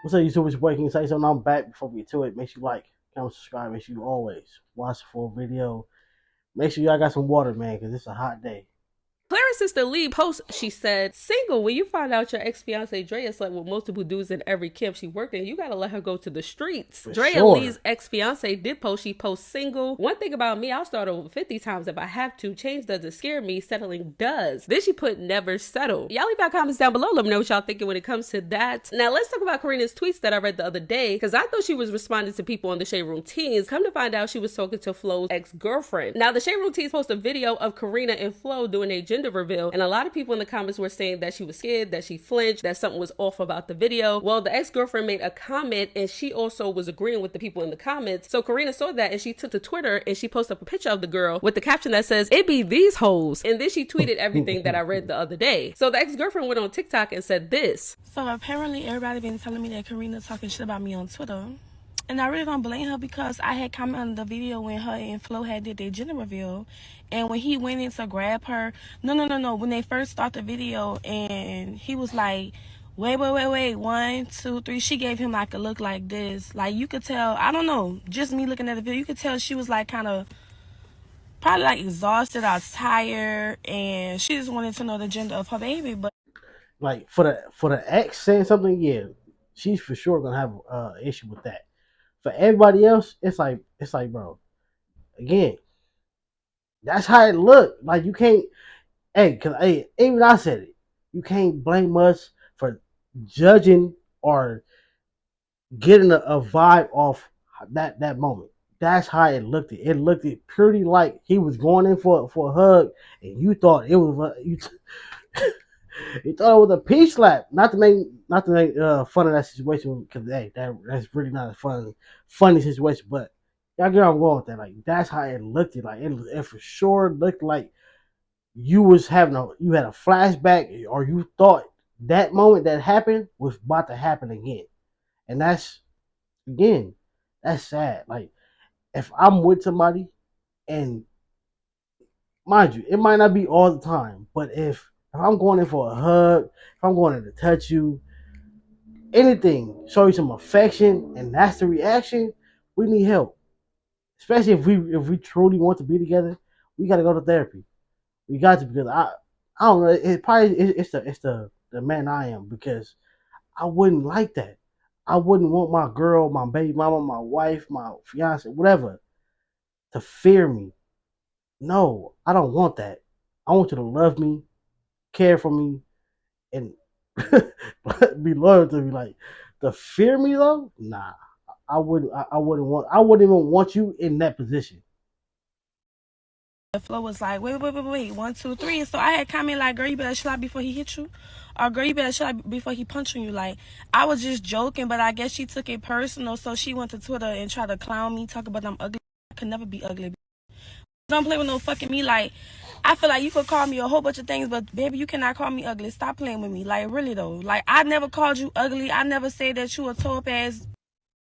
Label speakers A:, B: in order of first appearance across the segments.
A: What's up, YouTube? It's your boy. Can you say something? I'm back. Before we get to it, make sure you like, comment, subscribe. Make sure you always watch the full video. Make sure y'all got some water, man, because it's a hot day.
B: Clarence's the lead post. She said, single, when you find out your ex-fiance Drea slept with multiple dudes in every camp she worked in, you gotta let her go to the streets.
A: For
B: Drea
A: sure.
B: Lee's ex-fiance did post, she posts single. One thing about me, I'll start over 50 times if I have to. Change doesn't scare me, settling does. Then she put never settle. Y'all leave your comments down below. Let me know what y'all thinking when it comes to that. Now let's talk about Karina's tweets that I read the other day, because I thought she was responding to people on the Shade Room Teens. Come to find out she was talking to Flo's ex-girlfriend. Now the Shade Room Teens posted a video of Karina and Flo doing a gender reveal, and a lot of people in the comments were saying that she was scared, that she flinched, that something was off about the video. Well, the ex-girlfriend made a comment and she also was agreeing with the people in the comments. So Karina saw that and she took to Twitter and she posted up a picture of the girl with the caption that says, "It be these hoes." And then she tweeted everything that I read the other day. So the ex-girlfriend went on TikTok and said this.
C: So apparently everybody been telling me that Karina talking shit about me on Twitter. And I really don't blame her because I had commented on the video when her and Flo had did their gender reveal. And when he went in to grab her, no. When they first started the video and he was like, wait, 1, 2, 3. She gave him like a look like this. Like you could tell, I don't know, just me looking at the video, you could tell she was like kind of probably like exhausted or tired. And she just wanted to know the gender of her baby. But
A: like for the ex saying something, yeah, she's for sure gonna have an issue with that. For everybody else, it's like, bro, again, that's how it looked. Like you can't, even I said it. You can't blame us for judging or getting a vibe off that moment. That's how it looked. It looked pretty like he was going in for a hug, and you thought it was you thought it was a peach slap. Not to make fun of that situation, because hey, that's really not a funny situation. But y'all get where I'm going with that. Like that's how it looked. Like it for sure looked like you had a flashback, or you thought that moment that happened was about to happen again. And that's sad. Like if I'm with somebody, and mind you, it might not be all the time, but if I'm going in for a hug, if I'm going in to touch you, anything, show you some affection, and that's the reaction, we need help. Especially if we truly want to be together, we got to go to therapy. We got to, because I don't know. It's the man I am, because I wouldn't like that. I wouldn't want my girl, my baby mama, my wife, my fiance, whatever, to fear me. No, I don't want that. I want you to love me, care for me, and be loyal to me. Like, to fear me though, nah. I wouldn't even want you in that position.
C: the Flo was like, wait, 1, 2, 3. So I had comment like, girl, you better chill out before he hit you. Or girl, you better chill out before he punching you. Like, I was just joking, but I guess she took it personal. So she went to Twitter and tried to clown me, talk about I'm ugly. I could never be ugly. Don't play with no fucking me. Like, I feel like you could call me a whole bunch of things, but baby, you cannot call me ugly. Stop playing with me. Like, really though. Like, I never called you ugly. I never said that you a top ass.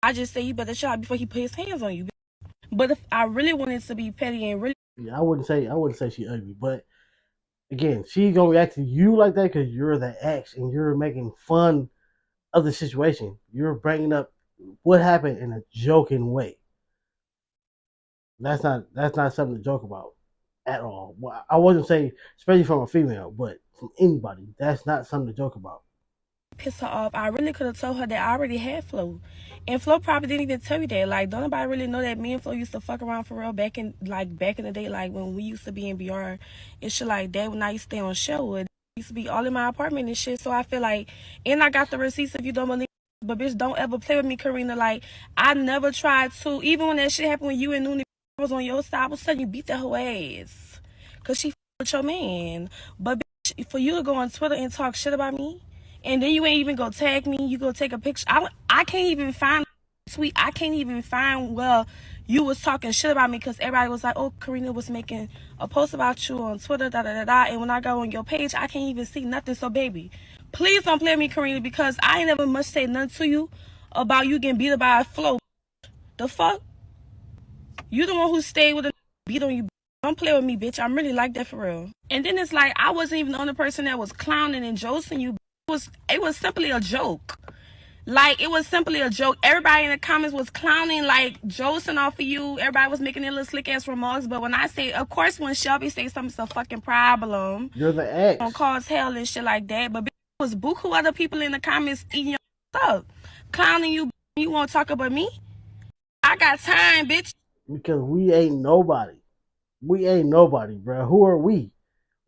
C: I just say you better chill out before he put his hands on you. But if I really wanted to be petty and really,
A: yeah, I wouldn't say she ugly, but again, she's gonna react to you like that because you're the ex and you're making fun of the situation. You're bringing up what happened in a joking way. That's not something to joke about at all. Well, I wouldn't say, especially from a female, but from anybody, that's not something to joke about.
C: piss her off, I really could have told her that I already had Flo. And Flo probably didn't even tell you that. Like, don't nobody really know that me and Flo used to fuck around for real back in the day, like when we used to be in BR and shit like that, when I used to stay on Sherwood. It used to be all in my apartment and shit. So I feel like, and I got the receipts if you don't believe. But bitch, don't ever play with me, Karina. Like, I never tried to, even when that shit happened when you and Noonie was on your side, I was telling you beat that whole ass. Cause she with your man. But bitch, for you to go on Twitter and talk shit about me, and then you ain't even go tag me, you go take a picture. I can't even find a tweet. I can't even find where you was talking shit about me, because everybody was like, oh, Karina was making a post about you on Twitter, And when I go on your page, I can't even see nothing. So, baby, please don't play with me, Karina, because I ain't never much say nothing to you about you getting beat up by a Flo. The fuck? You the one who stayed with a beat on you. Don't play with me, bitch. I'm really like that for real. And then it's like, I wasn't even the only person that was clowning and josting you. It was simply a joke. Like, it was simply a joke. Everybody in the comments was clowning, like, joking off of you. Everybody was making their little slick-ass remarks. But when I say, of course, when Shelby say something's a fucking problem,
A: You're the
C: gonna
A: ex.
C: cause hell and shit like that. But was buku other people in the comments eating your up, clowning you. You won't talk about me? I got time, bitch.
A: Because we ain't nobody. We ain't nobody, bro. Who are we?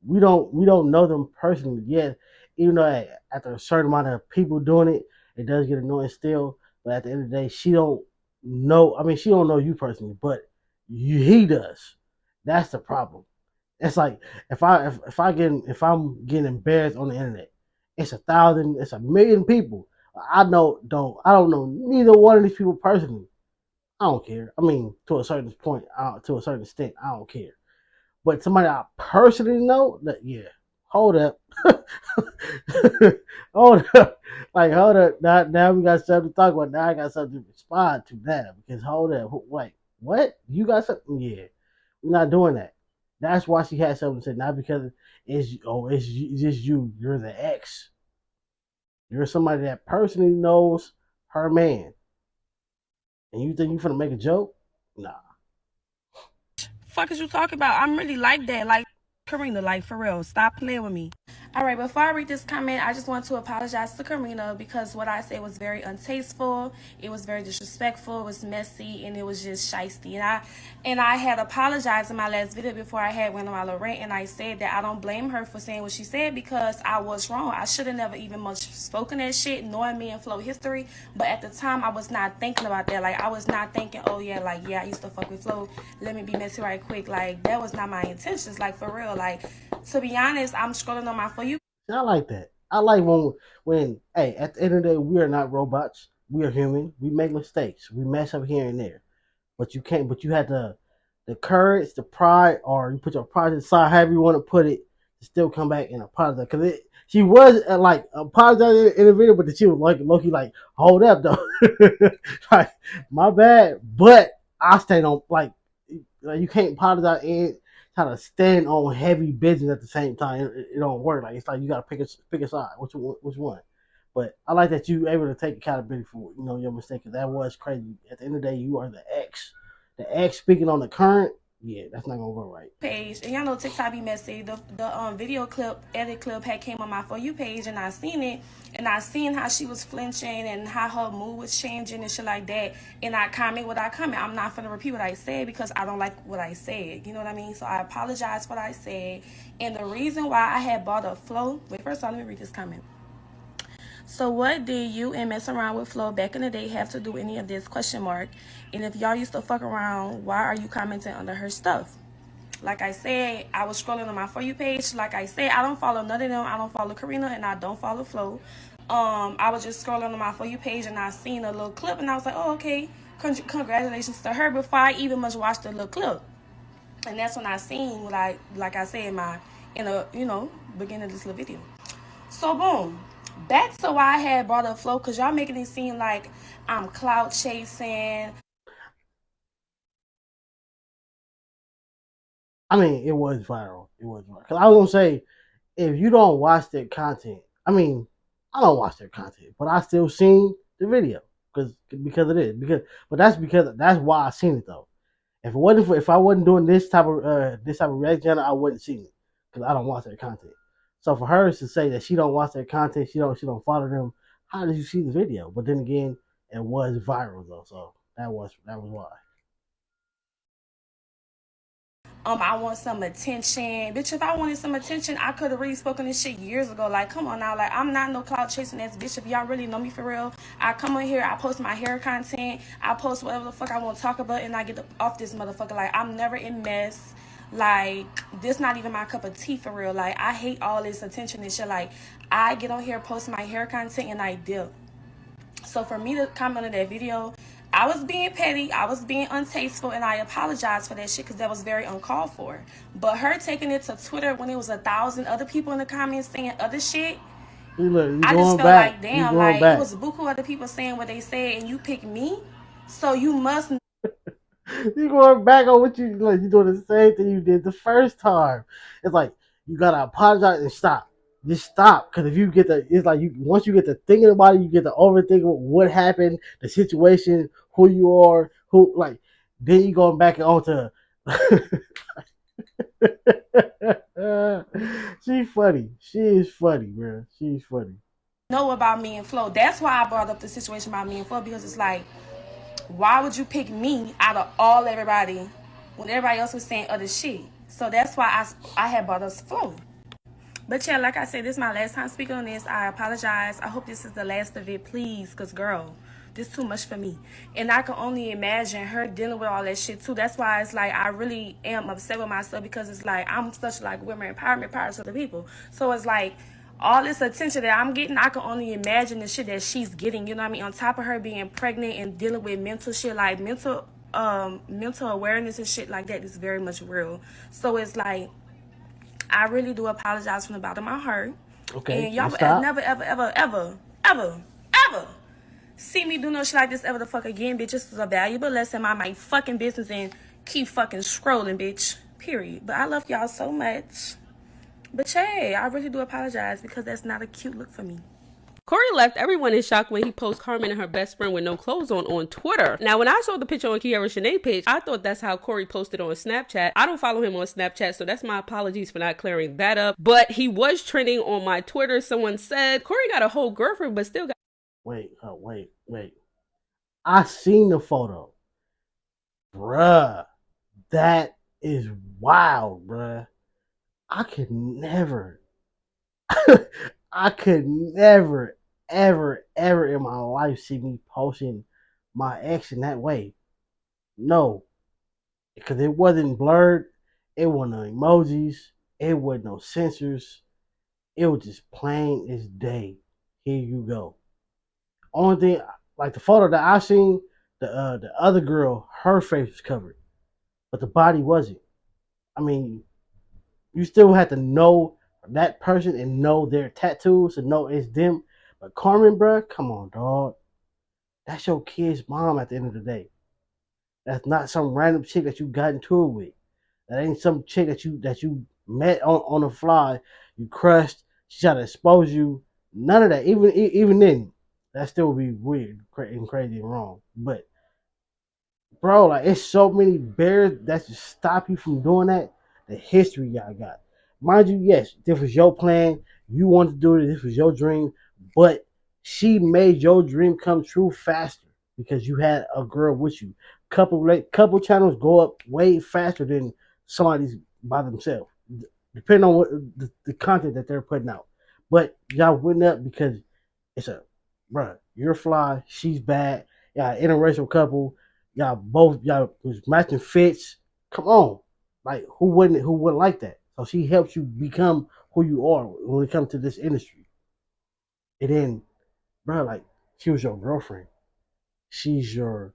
A: We don't know them personally yet. Even though after a certain amount of people doing it, it does get annoying still. But at the end of the day, she don't know. I mean, she don't know you personally, but he does. That's the problem. It's like if I'm getting embarrassed on the internet, it's 1,000, it's 1,000,000 people. I don't know neither one of these people personally. I don't care. I mean, to a certain point, to a certain extent, I don't care. But somebody I personally know, that yeah, hold up, hold up, like hold up. Now we got something to talk about. Now I got something to respond to that because hold up, wait, what? You got something? Yeah, we're not doing that. That's why she had something to say, not because it's just you. You're the ex. You're somebody that personally knows her man, and you think you finna make a joke? Nah.
C: Fuck is you talking about? I'm really like that. Like, Karina, like, for real. Stop playing with me. All right, before I read this comment, I just want to apologize to Karina because what I said was very untasteful. It was very disrespectful. It was messy, and it was just shiesty. And I had apologized in my last video before I had went on my little rant, and I said that I don't blame her for saying what she said because I was wrong. I should have never even much spoken that shit, knowing me and Flo history. But at the time, I was not thinking about that. Like, I was not thinking, oh yeah, like, yeah, I used to fuck with Flo. Let me be messy right quick. Like, that was not my intentions. Like, for real. Like, to be honest, I'm scrolling on my For You.
A: I like that. I like when hey, at the end of the day, we are not robots. We are human. We make mistakes. We mess up here and there. But you can't. But you had the courage, the pride, or you put your pride aside, however you want to put it, to still come back and apologize. Because she was like apologizing in the video, but she was like Loki, like hold up though, like my bad. But I stayed on like you can't apologize and try to stand on heavy business at the same time. It don't work. Like it's like you gotta pick a side. Which one? But I like that you able to take accountability for your mistake. That was crazy. At the end of the day, you are the ex. The ex speaking on the current. Yeah, that's not gonna go right.
C: Page, and y'all know TikTok be messy. The video clip, edit clip had came on my For You page, and I seen it, and I seen how she was flinching and how her mood was changing and shit like that. And I comment what I comment. I'm not gonna repeat what I said because I don't like what I said. You know what I mean? So I apologize for what I said. And the reason why I had bought a Flow. Wait, first of all, let me read this comment. So what did you and messing around with Flo back in the day have to do any of this? Question mark. And if y'all used to fuck around, why are you commenting under her stuff? Like I said, I was scrolling on my For You page. Like I said, I don't follow none of them. I don't follow Karina and I don't follow Flo. I was just scrolling on my For You page and I seen a little clip and I was like, oh, okay. Congratulations to her before I even much watched the little clip. And that's when I seen like I said in the beginning of this little video. So boom. Back to why I had brought up Flo, because y'all making it seem like I'm clout chasing.
A: I mean, it was viral. It was viral. Cause I was gonna say, if you don't watch their content, I mean, I don't watch their content, but I still seen the video because it is but that's why I seen it though. If I wasn't doing this type of reaction channel, I wouldn't see it because I don't watch their content. So for her to say that she don't watch their content, she don't follow them. How did you see the video? But then again, it was viral though, so that was why.
C: I want some attention. Bitch, if I wanted some attention, I could have really spoken this shit years ago. Like, come on now. Like, I'm not no clout chasing ass bitch. If y'all really know me for real, I come on here, I post my hair content, I post whatever the fuck I want to talk about, and I get off this motherfucker. Like, I'm never in mess. Like, this not even my cup of tea for real. Like, I hate all this attention and shit. Like, I get on here, post my hair content, and I dip. So for me to comment on that video, I was being petty, I was being untasteful, and I apologize for that shit because that was very uncalled for. But her taking it to Twitter when it was 1,000 other people in the comments saying other shit, I just felt like, damn, like it was buku other people saying what they said, and you pick me, so you must.
A: You going back on what you doing the same thing you did the first time. It's like you gotta apologize and stop. just stop. Because if you get it's like once you get to thinking about it, you get to overthink what happened, the situation, who you are, then you going back onto. She's funny. She is funny, bro. She's funny.
C: Know about me and Flo. That's why I brought up the situation about me and Flo, because it's like, why would you pick me out of everybody when everybody else was saying other shit? So that's why I had brought us Flo. But yeah, like I said, this is my last time speaking on this. I apologize. I hope this is the last of it, please, because girl, this is too much for me. And I can only imagine her dealing with all that shit too. That's why it's like I really am upset with myself, because it's like I'm such like women empowerment powers of the people. So it's like all this attention that I'm getting, I can only imagine the shit that she's getting, you know what I mean? On top of her being pregnant and dealing with mental shit, like mental awareness and shit like that is very much real. So it's like, I really do apologize from the bottom of my heart.
A: Okay,
C: and y'all will
A: stop.
C: never, ever see me do no shit like this ever the fuck again, bitch. This is a valuable lesson. Mind my fucking business and keep fucking scrolling, bitch. Period. But I love y'all so much. But yeah, I really do apologize, because that's not a cute look for me.
B: Corey left everyone in shock when he posted Carmen and her best friend with no clothes on Twitter. Now, when I saw the picture on Kiara Shanae page, I thought that's how Corey posted on Snapchat. I don't follow him on Snapchat, so that's my apologies for not clearing that up. But he was trending on my Twitter. Someone said, Corey got a whole girlfriend, but still got...
A: Wait. I seen the photo. Bruh. That is wild, bruh. I could never, ever in my life see me posting my ex in that way. No, because it wasn't blurred. It wasn't no emojis. It wasn't no censors. It was just plain as day. Here you go. Only thing, like the photo that I seen, the other girl, her face was covered, but the body wasn't. I mean, you still have to know that person and know their tattoos and know it's them. But Carmen, bruh, come on, dog. That's your kid's mom at the end of the day. That's not some random chick that you got into it with. That ain't some chick that you met on the fly, you crushed, she tried to expose you. None of that. Even then, that still would be weird and crazy and wrong. But bro, like it's so many barriers that just stop you from doing that. The history y'all got. Mind you, yes, this was your plan. You wanted to do it. This was your dream. But she made your dream come true faster because you had a girl with you. Couple channels go up way faster than somebody's by themselves, depending on what the content that they're putting out. But y'all went up because it's bruh, you're fly, she's bad. Y'all interracial couple. Y'all was matching fits. Come on, like who wouldn't like that? So she helps you become who you are when it comes to this industry. And then, bro, like she was your girlfriend. She's your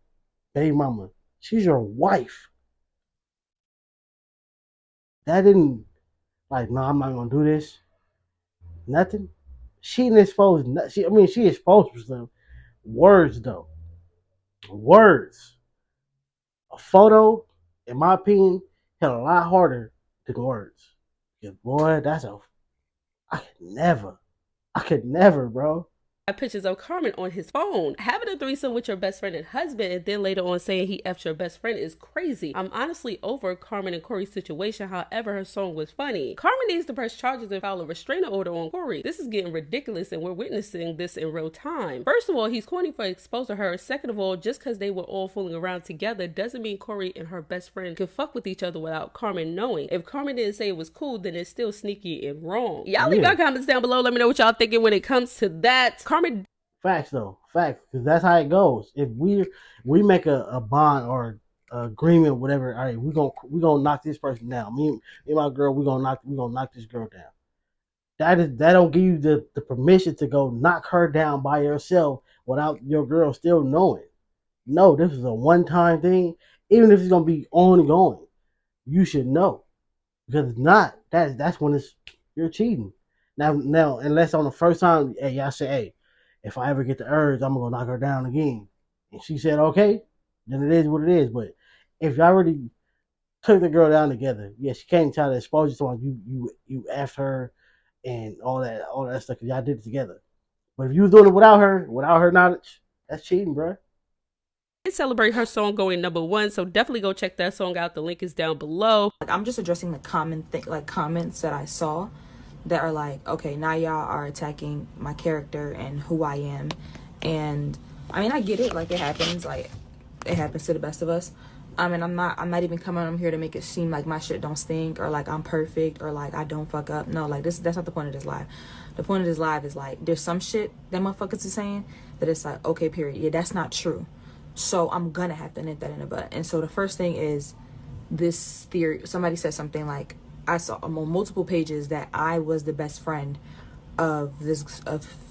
A: baby mama. She's your wife. That didn't like. No, I'm not gonna do this. Nothing. She didn't expose. She exposed for some words though. Words. A photo, in my opinion, hit a lot harder than words. Because boy, I could never, bro.
B: Pictures of Carmen on his phone. Having a threesome with your best friend and husband, and then later on saying he effed your best friend is crazy. I'm honestly over Carmen and Corey's situation. However, her song was funny. Carmen needs to press charges and file a restraining order on Corey. This is getting ridiculous, and we're witnessing this in real time. First of all, he's corny for exposing her. Second of all, just because they were all fooling around together doesn't mean Corey and her best friend can fuck with each other without Carmen knowing. If Carmen didn't say it was cool, then it's still sneaky and wrong. Y'all leave your comments down below. Let me know what y'all thinking when it comes to that. Carmen.
A: Facts though, facts, because that's how it goes. If we make a bond or agreement, whatever, all right, we gonna knock this person down. Me and my girl, we gonna knock this girl down. That don't give you the permission to go knock her down by yourself without your girl still knowing. No, this is a one-time thing. Even if it's gonna be ongoing, you should know. Because if not, that's when you're cheating. Now, unless on the first time, hey, y'all say, hey, if I ever get the urge, I'm gonna knock her down again. And she said, okay, then it is what it is. But if you already took the girl down together, yeah, she can't try to expose you to you effed her and all that stuff. Cause y'all did it together. But if you was doing it without her knowledge, that's cheating, bro.
B: And celebrate her song going #1, so definitely go check that song out. The link is down below.
D: Like, I'm just addressing the common thing, like comments that I saw that are like, okay, now y'all are attacking my character and who I am. And I mean, I get it, like it happens to the best of us. And I'm not even coming on here to make it seem like my shit don't stink or like I'm perfect or like I don't fuck up. No, like that's not the point of this live. The point of this live is like there's some shit that motherfuckers are saying that it's like, okay, period. Yeah, that's not true. So I'm gonna have to nip that in the butt. And so the first thing is this theory. Somebody said something like, I saw on multiple pages that I was the best friend of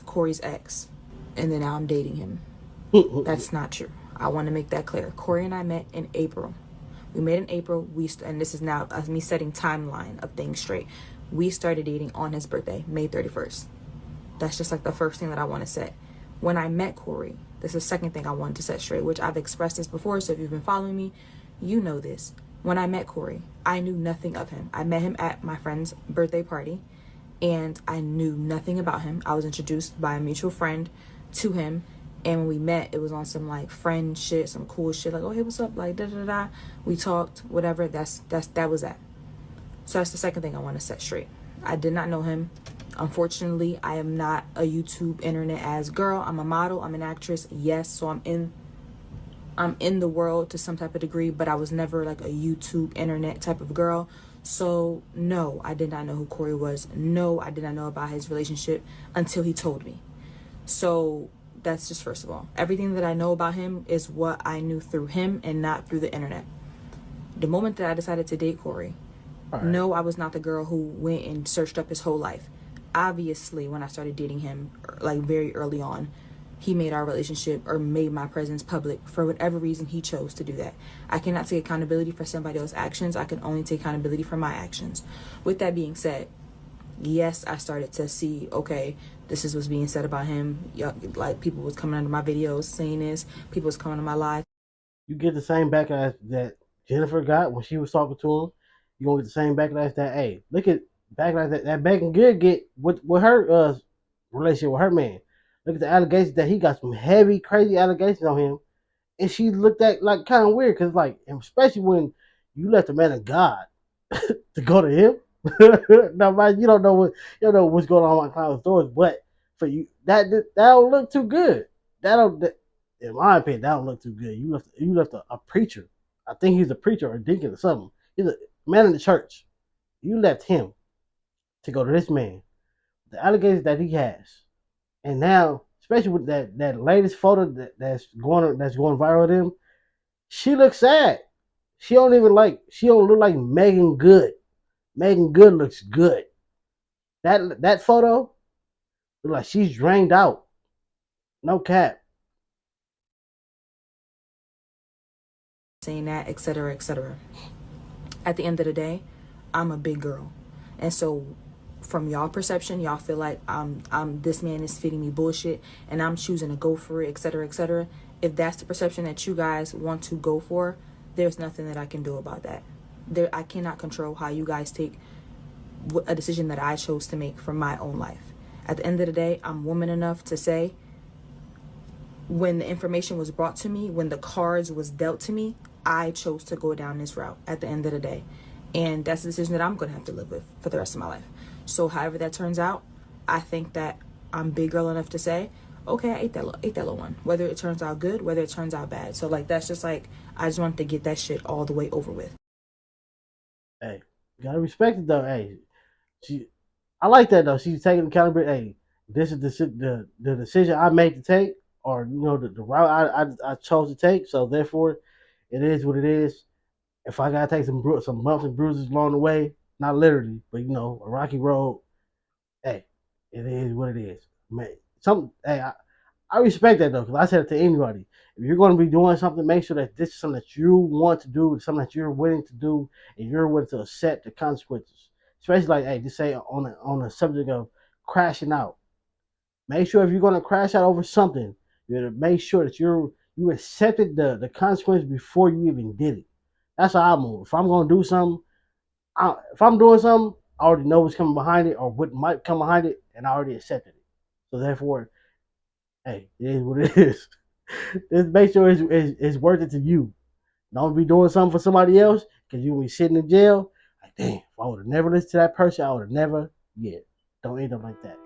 D: Corey's ex, and then now I'm dating him. That's not true. I want to make that clear. Corey and I met in April. We met in April. And this is now me setting timeline of things straight. We started dating on his birthday, May 31st. That's just like the first thing that I want to set. When I met Corey, this is the second thing I wanted to set straight, which I've expressed this before. So if you've been following me, you know this. When I met Corey, I knew nothing of him. I met him at my friend's birthday party, and I knew nothing about him. I was introduced by a mutual friend to him, and when we met, it was on some like friend shit, some cool shit, like, oh hey, what's up, like da da da. We talked, whatever. That was that. So that's the second thing I want to set straight. I did not know him. Unfortunately, I am not a YouTube internet ass girl. I'm a model. I'm an actress. Yes, so I'm in the world to some type of degree, but I was never like a YouTube internet type of girl. So no, I did not know who Corey was. No, I did not know about his relationship until he told me. So that's just first of all. Everything that I know about him is what I knew through him and not through the internet. The moment that I decided to date Corey, no, I was not the girl who went and searched up his whole life. Obviously, when I started dating him, like very early on, he made our relationship or made my presence public for whatever reason he chose to do that. I cannot take accountability for somebody else's actions. I can only take accountability for my actions. With that being said, yes, I started to see, okay, this is what's being said about him. Like people was coming under my videos saying this. People was coming to my live.
A: You get the same backlash that Jennifer got when she was talking to him. You gonna get the same backlash that, hey, look at backlash that Bacon Good get with her relationship with her man. Look at the allegations that he got some heavy, crazy allegations on him, and she looked at like kind of weird because like, especially when you let the man of God to go to him. Now, man, you don't know what's going on behind cloud doors, but for you, that don't look too good. In my opinion, that don't look too good. You left a preacher. I think he's a preacher or a deacon or something. He's a man in the church. You left him to go to this man. The allegations that he has, and now, especially with that latest photo that's going viral with him, she looks sad. She don't look like Megan Good. Megan Good looks good. That photo look like she's drained out. No cap.
D: Saying that, etc., etc. At the end of the day, I'm a big girl, and so from y'all perception, y'all feel like this man is feeding me bullshit, and I'm choosing to go for it, etc., etc. If that's the perception that you guys want to go for, there's nothing that I can do about that. I cannot control how you guys take a decision that I chose to make for my own life. At the end of the day, I'm woman enough to say, when the information was brought to me, when the cards was dealt to me, I chose to go down this route at the end of the day. And that's a decision that I'm going to have to live with for the rest of my life. So however that turns out, I think that I'm big girl enough to say, okay, I ate that little one. Whether it turns out good, whether it turns out bad. So like, that's just like, I just wanted to get that shit all the way over with.
A: Hey, gotta respect it though. Hey, I like that though. She's taking accountability. Hey, this is the decision I made to take, or the route I chose to take. So therefore, it is what it is. If I gotta take some bumps and bruises along the way, not literally, but a rocky road. Hey, it is what it is. Man, I respect that though, because I said it to anybody. If you're going to be doing something, make sure that this is something that you want to do, something that you're willing to do, and you're willing to accept the consequences. Especially like, hey, just say on the subject of crashing out. Make sure if you're going to crash out over something, you got to make sure that you accepted the consequences before you even did it. That's how I move. If I'm going to do something, if I'm doing something, I already know what's coming behind it or what might come behind it, and I already accepted it. So therefore, hey, it is what it is. Just make sure it's worth it to you. Don't be doing something for somebody else because you will be sitting in jail. Like, damn, if I would have never listened to that person, I would have never, yeah. Don't end up like that.